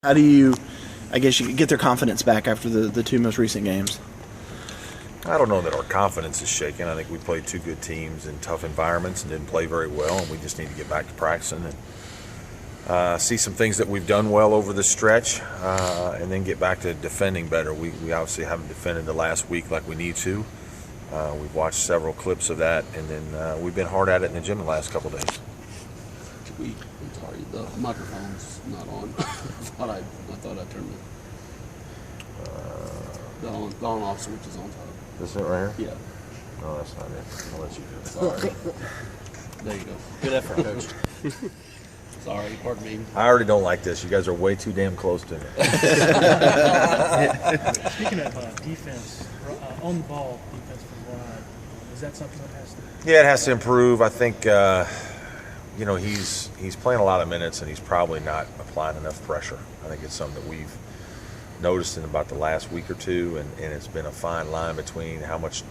How do you, I guess, you get their confidence back after the two most recent games? I don't know that our confidence is shaken. I think we played two good teams in tough environments and didn't play very well, and we just need to get back to practicing and see some things that we've done well over the stretch, and then get back to defending better. We obviously haven't defended the last week like we need to. We've watched several clips of that, and then we've been hard at it in the gym the last couple of days. I'm sorry, the microphone's not on. I thought I turned the on-off switch is on top. This is it right here? Yeah. No, that's not it. I'll let you do it. Sorry. There you go. Good effort, Coach. Sorry, pardon me. I already don't like this. You guys are way too damn close to me. Speaking of defense, on the ball defense from Rod, is that something that has to? Yeah, it has to improve. I think he's playing a lot of minutes and he's probably not applying enough pressure. I think it's something that we've noticed in about the last week or two, and it's been a fine line between how much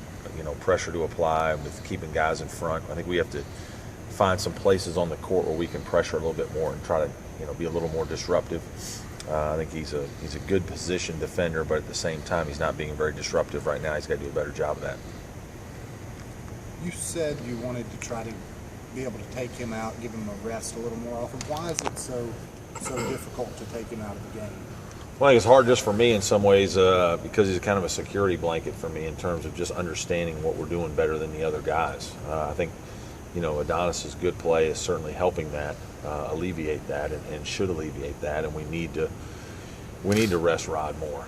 pressure to apply with keeping guys in front. I think we have to find some places on the court where we can pressure a little bit more and try to be a little more disruptive. I think he's a good position defender, but at the same time he's not being very disruptive right now. He's got to do a better job of that. You said you wanted to try to be able to take him out, give him a rest a little more often. Why is it so difficult to take him out of the game? Well, I think it's hard just for me in some ways because he's kind of a security blanket for me in terms of just understanding what we're doing better than the other guys. I think Adonis's good play is certainly helping that, alleviate that, and should alleviate that. And we need to rest Rod more.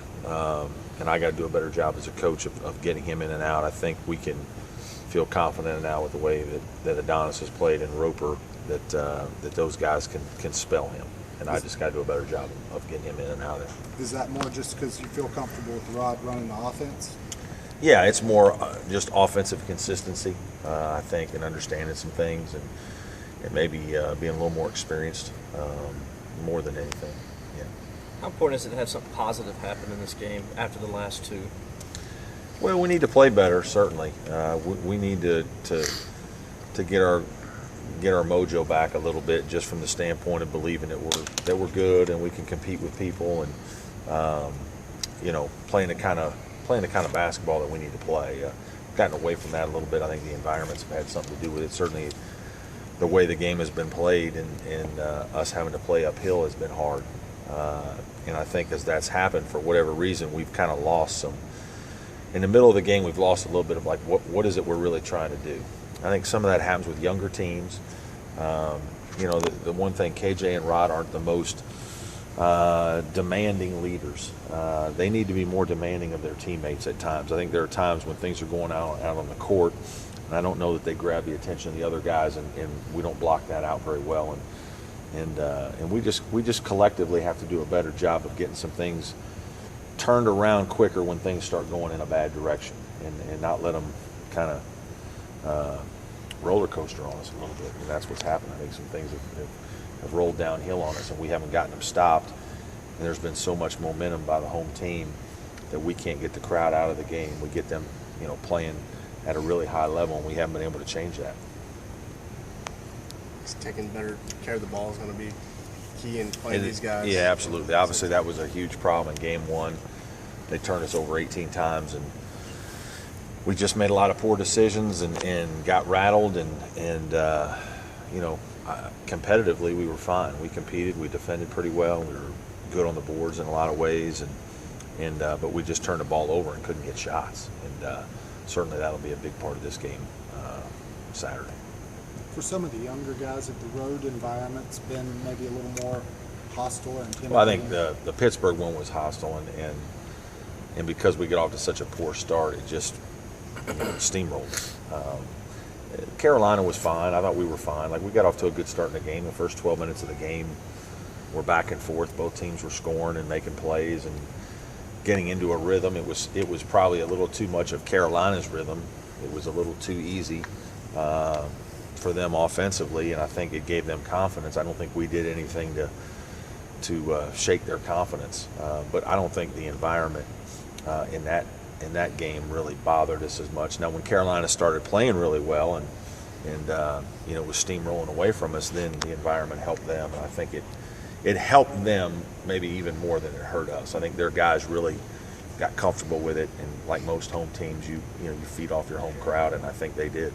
And I got to do a better job as a coach of getting him in and out. I think we can feel confident now with the way that Adonis has played and Roper that those guys can spell him. And I just got to do a better job of getting him in and out of there. Is that more just because you feel comfortable with Rod running the offense? Yeah, it's more just offensive consistency, I think, and understanding some things and maybe being a little more experienced more than anything. Yeah. How important is it to have something positive happen in this game after the last two? Well, we need to play better, certainly. We need to get our mojo back a little bit, just from the standpoint of believing that we're good and we can compete with people and playing the kind of basketball that we need to play. Gotten away from that a little bit. I think the environments have had something to do with it. Certainly, the way the game has been played and us having to play uphill has been hard. And I think as that's happened, for whatever reason, we've kind of lost some. In the middle of the game, we've lost a little bit of like what is it we're really trying to do. I think some of that happens with younger teams. The one thing, KJ and Rod aren't the most demanding leaders. They need to be more demanding of their teammates at times. I think there are times when things are going out on the court, and I don't know that they grab the attention of the other guys, and we don't block that out very well. And we just collectively have to do a better job of getting some things turned around quicker when things start going in a bad direction, and not let them kind of roller coaster on us a little bit. And that's what's happened. I think some things have rolled downhill on us, and we haven't gotten them stopped. And there's been so much momentum by the home team that we can't get the crowd out of the game. We get them, playing at a really high level, and we haven't been able to change that. Taking better care of the ball is going to be key in playing these guys. Yeah, absolutely. Obviously, that was a huge problem in Game 1. They turned us over 18 times, and we just made a lot of poor decisions and got rattled. And competitively, we were fine. We competed. We defended pretty well. We were good on the boards in a lot of ways, but we just turned the ball over and couldn't get shots. And certainly that'll be a big part of this game Saturday. For some of the younger guys, have the road environment's been maybe a little more hostile or intimidating? Well, I think the Pittsburgh one was hostile, and because we got off to such a poor start, it just steamrolled. Carolina was fine. I thought we were fine. Like, we got off to a good start in the game. The first 12 minutes of the game were back and forth. Both teams were scoring and making plays and getting into a rhythm. It was probably a little too much of Carolina's rhythm. It was a little too easy for them offensively, and I think it gave them confidence. I don't think we did anything to shake their confidence, but I don't think the environment in that game really bothered us as much. Now, when Carolina started playing really well and was steamrolling away from us, then the environment helped them, and I think it helped them maybe even more than it hurt us. I think their guys really got comfortable with it, and like most home teams, you feed off your home crowd, and I think they did.